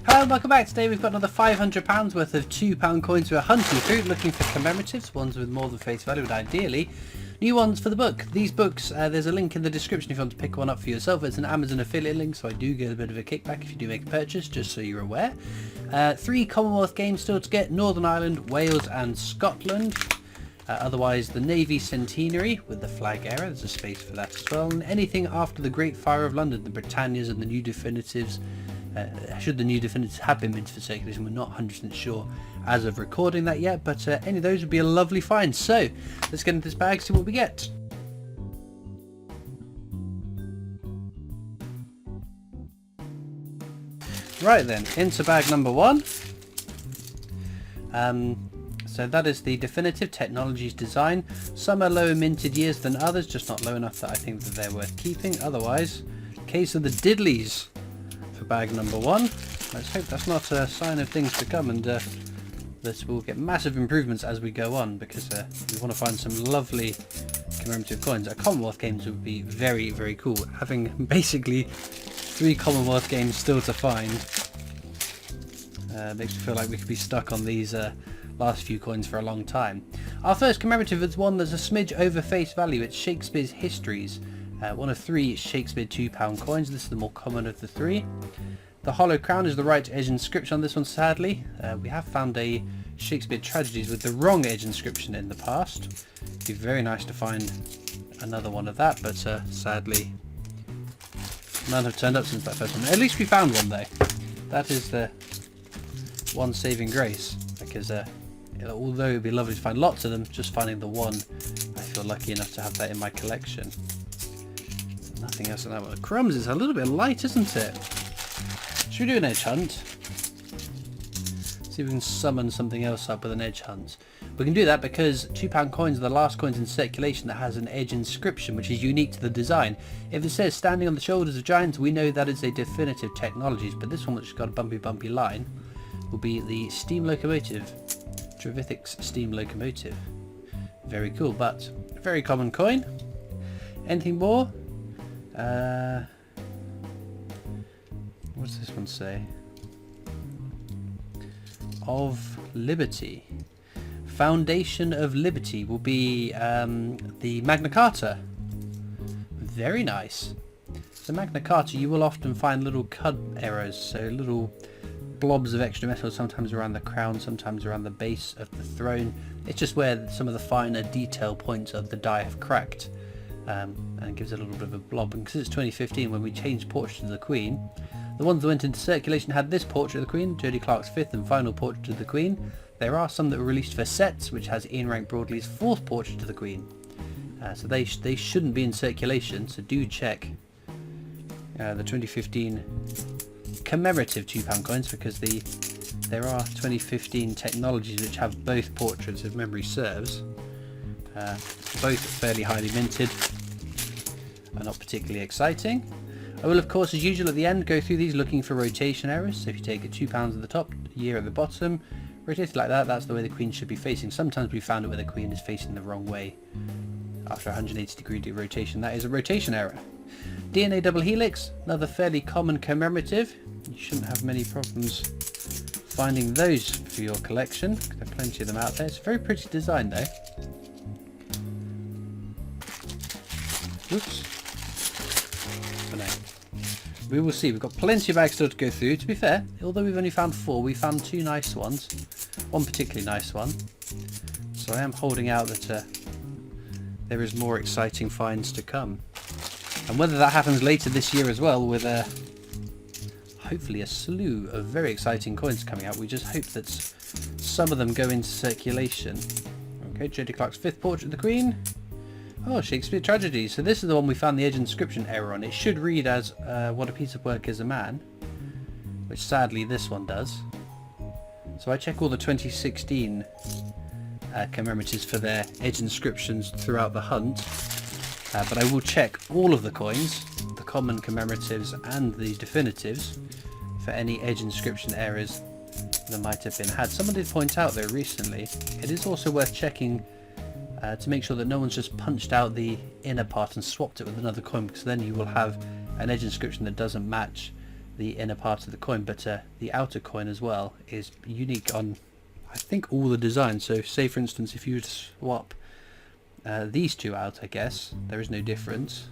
Hello and welcome back. Today we've got another £500 worth of £2 coins we're hunting through, looking for commemoratives, ones with more than face value, and ideally new ones for the book. These books, there's a link in the description if you want to pick one up for yourself. It's an Amazon affiliate link, so I do get a bit of a kickback if you do make a purchase, just so you're aware. 3 Commonwealth games still to get: Northern Ireland, Wales and Scotland. Otherwise the Navy Centenary with the flag era, there's a space for that as well. And anything after the Great Fire of London, the Britannias and the new definitives. Should the new definitives have been minted for circulation, we're not 100% sure as of recording that yet, but any of those would be a lovely find. So let's get into this bag, see what we get. Right then, into bag number 1. So that is the definitive technologies design. Some are lower minted years than others, just not low enough that I think that they're worth keeping. Otherwise, case of the diddlies for bag number 1. Let's hope that's not a sign of things to come, and this will get massive improvements as we go on, because we want to find some lovely commemorative coins. Commonwealth games would be very, very cool. Having basically 3 Commonwealth games still to find makes me feel like we could be stuck on these last few coins for a long time. Our first commemorative is one that's a smidge over face value. It's Shakespeare's Histories. One of 3 Shakespeare £2 coins. This is the more common of the 3. The hollow crown is the right edge inscription on this one, sadly. We have found a Shakespeare Tragedies with the wrong edge inscription in the past. It'd be very nice to find another one of that, but sadly none have turned up since that first one. At least we found one though. That is the one saving grace, because although it would be lovely to find lots of them, just finding the one, I feel lucky enough to have that in my collection. Nothing else on that one. Crumbs is a little bit light, isn't it? Should we do an edge hunt? See if we can summon something else up with an edge hunt. We can do that because £2 coins are the last coins in circulation that has an edge inscription, which is unique to the design. If it says standing on the shoulders of giants, we know that is a definitive technologies, but this one, which has got a bumpy line, will be the steam locomotive. Trevithick's steam locomotive. Very cool, but a very common coin. Anything more? What does this one say? Of Liberty. Foundation of Liberty will be the Magna Carta. Very nice. So Magna Carta, you will often find little cut errors, so little blobs of extra metal, sometimes around the crown, sometimes around the base of the throne. It's just where some of the finer detail points of the die have cracked. And it gives it a little bit of a blob. And because it's 2015 when we changed portrait of the Queen, the ones that went into circulation had this portrait of the Queen, Jodie Clark's 5th and final portrait of the Queen. There are some that were released for sets, which has Ian Rank Broadley's 4th portrait of the Queen. So they shouldn't be in circulation, so do check the 2015 commemorative £2 coins, because there are 2015 technologies which have both portraits, if memory serves. Both fairly highly minted and not particularly exciting. I will, of course, as usual at the end, go through these looking for rotation errors. So if you take a £2 at the top, year at the bottom, rotate it like that, that's the way the Queen should be facing. Sometimes we found it where the Queen is facing the wrong way after 180-degree rotation. That is a rotation error. DNA double helix, another fairly common commemorative. You shouldn't have many problems finding those for your collection. There are plenty of them out there. It's a very pretty design though. Oops. But no. We will see. We've got plenty of bags still to go through. To be fair, although we've only found 4, we found 2 nice ones. One particularly nice one. So I am holding out that there is more exciting finds to come. And whether that happens later this year as well, with hopefully a slew of very exciting coins coming out, we just hope that some of them go into circulation. Okay, Jodie Clark's 5th portrait of the Queen. Oh, Shakespeare Tragedies. So this is the one we found the edge inscription error on. It should read as what a piece of work is a man, which sadly this one does. So I check all the 2016 commemoratives for their edge inscriptions throughout the hunt, but I will check all of the coins, the common commemoratives and the definitives, for any edge inscription errors that might have been had. Someone did point out though recently, it is also worth checking to make sure that no one's just punched out the inner part and swapped it with another coin, because then you will have an edge inscription that doesn't match the inner part of the coin, but the outer coin as well is unique on, I think, all the designs. So say for instance if you were to swap these two out, I guess there is no difference,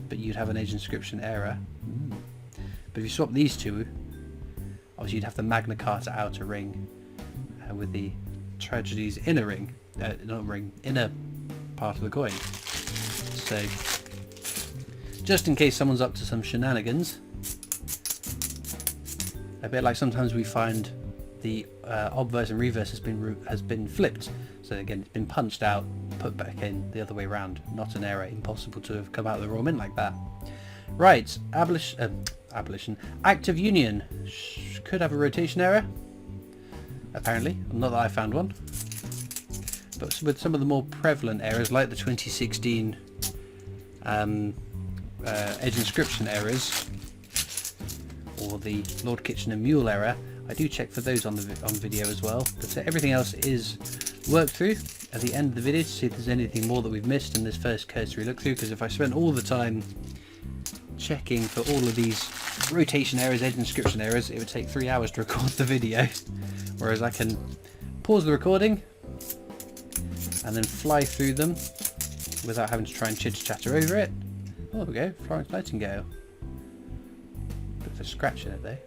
but you'd have an age inscription error. But if you swap these two, obviously you'd have the Magna Carta outer ring with the tragedies inner ring, not ring, inner part of the coin. So just in case someone's up to some shenanigans, a bit like sometimes we find the obverse and reverse has been flipped. So again, it's been punched out, put back in the other way around. Not an error, impossible to have come out of the Royal Mint like that. Right, abolition. Act of Union could have a rotation error, apparently. Not that I found one. But with some of the more prevalent errors, like the 2016 edge inscription errors, or the Lord Kitchener Mule error, I do check for those on video as well. But everything else is worked through at the end of the video to see if there's anything more that we've missed in this first cursory look through, because if I spent all the time checking for all of these rotation errors, edge inscription errors, it would take 3 hours to record the video, whereas I can pause the recording and then fly through them without having to try and chitter-chatter over it. Oh, there we go, Florence Nightingale. Bit of a scratch in it though,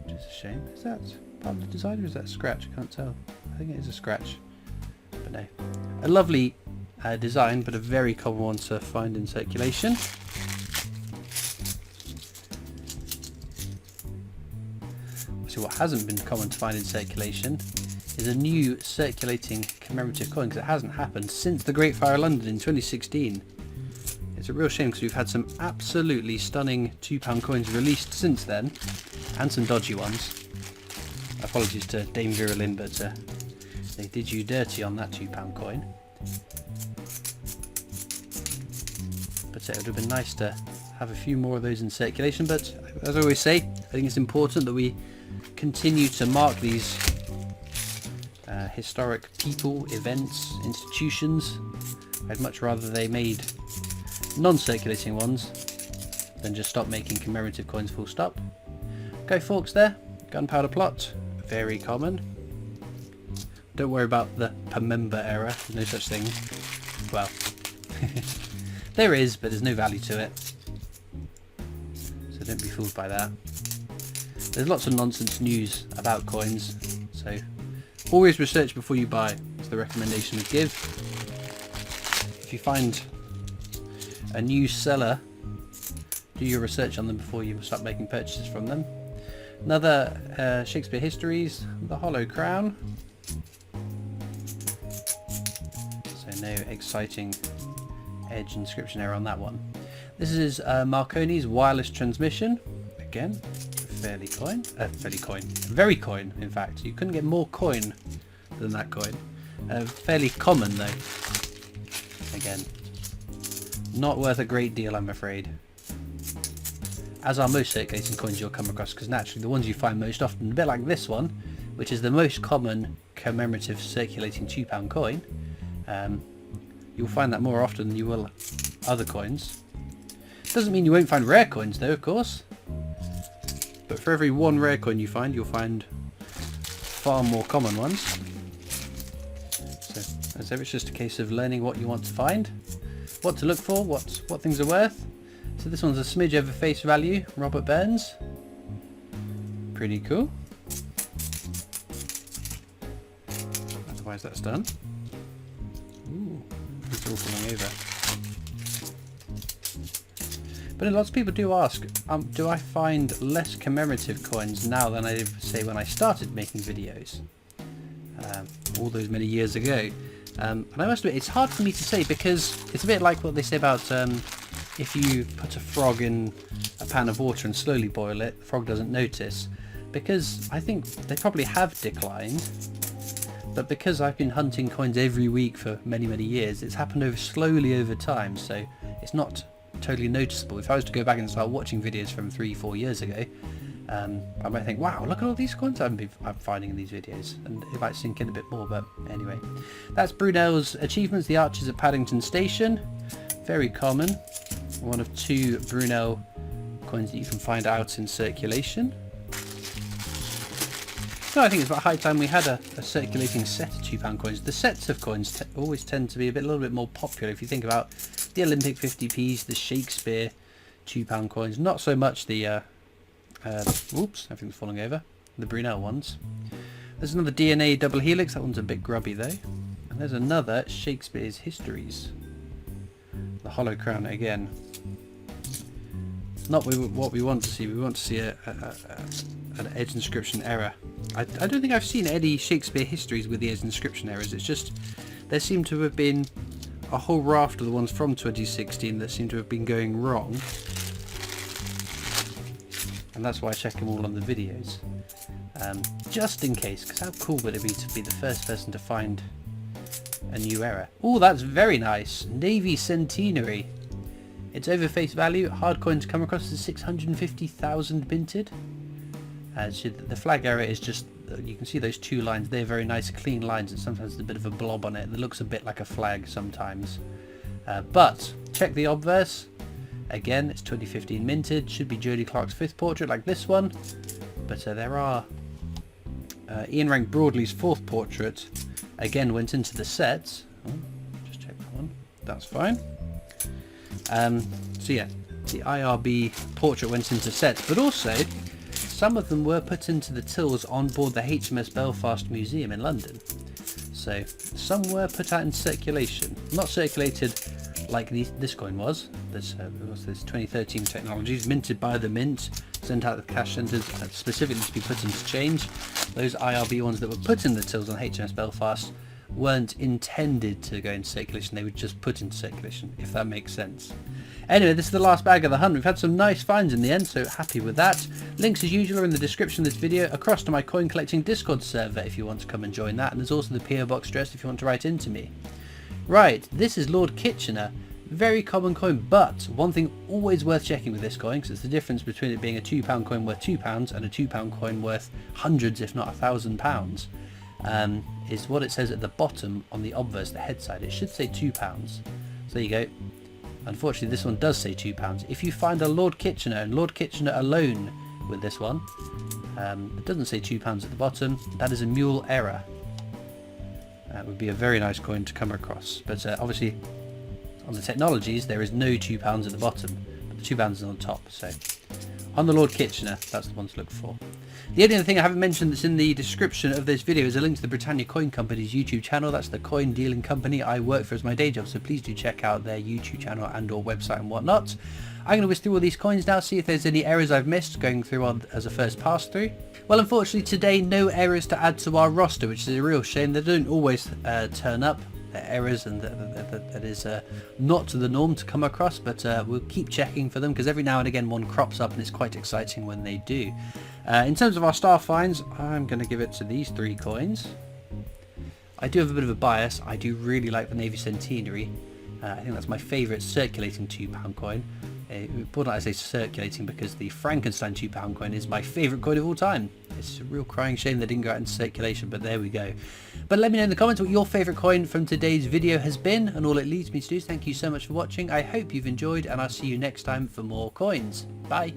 which is a shame. Is that part of the design or is that a scratch? I can't tell. I think it is a scratch, but no. A lovely design, but a very common one to find in circulation. So what hasn't been common to find in circulation is a new circulating commemorative coin, because it hasn't happened since the Great Fire of London in 2016. It's a real shame because we've had some absolutely stunning £2 coins released since then, and some dodgy ones. Apologies to Dame Vera Lynn, but they did you dirty on that £2 coin. But it would have been nice to have a few more of those in circulation, but as I always say, I think it's important that we continue to mark these historic people, events, institutions. I'd much rather they made non-circulating ones than just stop making commemorative coins full stop. Go forks there, gunpowder plot, very common. Don't worry about the Pemember error, there's no such thing. Well, there is, but there's no value to it. So don't be fooled by that. There's lots of nonsense news about coins, so always research before you buy is the recommendation we give. If you find a new seller, do your research on them before you start making purchases from them. Another Shakespeare Histories, the Hollow Crown. So no exciting edge inscription error on that one. This is Marconi's wireless transmission. Again, very coin, in fact. You couldn't get more coin than that coin. Fairly common though. Again, not worth a great deal, I'm afraid. As are most circulating coins you'll come across, because naturally the ones you find most often, a bit like this one, which is the most common commemorative circulating £2 coin, you'll find that more often than you will other coins. Doesn't mean you won't find rare coins though, of course. But for every one rare coin you find, you'll find far more common ones. So as ever, it's just a case of learning what you want to find, what to look for, what things are worth. So this one's a smidge over face value, Robert Burns. Pretty cool. Otherwise that's done. Ooh, it's all falling over. But lots of people do ask, do I find less commemorative coins now than I did, say, when I started making videos? All those many years ago. And I must admit, it's hard for me to say, because it's a bit like what they say about if you put a frog in a pan of water and slowly boil it, the frog doesn't notice. Because I think they probably have declined, but because I've been hunting coins every week for many, many years, it's happened slowly over time, so it's not totally noticeable. If I was to go back and start watching videos from 3-4 years ago, I might think, wow, look at all these coins I'm finding in these videos, and it might sink in a bit more. But anyway, that's Brunel's achievements, the arches at Paddington Station. Very common. One of 2 Brunel coins that you can find out in circulation. No, I think it's about high time we had a circulating set of £2 coins. The sets of coins always tend to be a little bit more popular. If you think about the Olympic 50p's, the Shakespeare £2 coins, not so much the whoops, everything's falling over, the Brunel ones. There's another DNA double helix. That one's a bit grubby though. And there's another Shakespeare's Histories. The hollow crown again. Not what we want to see. We want to see an edge inscription error. I don't think I've seen any Shakespeare Histories with the edge inscription errors. It's just there seem to have been a whole raft of the ones from 2016 that seem to have been going wrong. And that's why I check them all on the videos. Just in case, because how cool would it be to be the first person to find a new error? Oh, that's very nice. Navy Centenary. It's over face value. Hard coins come across as 650,000 minted. The flag error is just, you can see those two lines. They're very nice clean lines, and sometimes there's a bit of a blob on it that looks a bit like a flag sometimes. But check the obverse. Again, it's 2015 minted. Should be Jodie Clark's 5th portrait like this one. But there are Ian Rank Broadley's 4th portrait. Again, went into the set. Oh, just check that one. That's fine. So yeah, the IRB portrait went into sets, but also some of them were put into the tills on board the HMS Belfast Museum in London. So some were put out in circulation, not circulated like this coin was. This 2013 technologies, minted by the Mint, sent out to cash centres specifically to be put into change. Those IRB ones that were put in the tills on HMS Belfast weren't intended to go into circulation, they were just put into circulation, if that makes sense. Anyway, this is the last bag of the hunt. We've had some nice finds in the end, so happy with that. Links as usual are in the description of this video, across to my coin collecting Discord server if you want to come and join that, and there's also the PO box address if you want to write into me. Right, this is Lord Kitchener. Very common coin, but one thing always worth checking with this coin, because it's the difference between it being a £2 coin worth £2 and a £2 coin worth hundreds if not £1,000, is what it says at the bottom on the obverse, the head side. It should say £2. So there you go. Unfortunately this one does say £2. If you find a Lord Kitchener and Lord Kitchener alone with this one, it doesn't say £2 at the bottom, that is a mule error. That would be a very nice coin to come across, but obviously on the technologies there is no £2 at the bottom, but the £2 is on the top. So on the Lord Kitchener, that's the one to look for. The only other thing I haven't mentioned that's in the description of this video is a link to the Britannia Coin Company's YouTube channel. That's the coin dealing company I work for as my day job, so please do check out their YouTube channel and or website and whatnot. I'm going to whiz through all these coins now, see if there's any errors I've missed going through on as a first pass through. Well, unfortunately today no errors to add to our roster, which is a real shame. They don't always turn up. Errors, and that is not to the norm to come across, but we'll keep checking for them because every now and again one crops up and it's quite exciting when they do. In terms of our star finds, I'm going to give it to these 3 coins. I do have a bit of a bias. I do really like the Navy Centenary. I think that's my favourite circulating £2 coin. Important I say circulating because the Frankenstein £2 coin is my favourite coin of all time. It's a real crying shame they didn't go out into circulation, but there we go. But let me know in the comments what your favourite coin from today's video has been, and all it leads me to do is thank you so much for watching. I hope you've enjoyed, and I'll see you next time for more coins. Bye!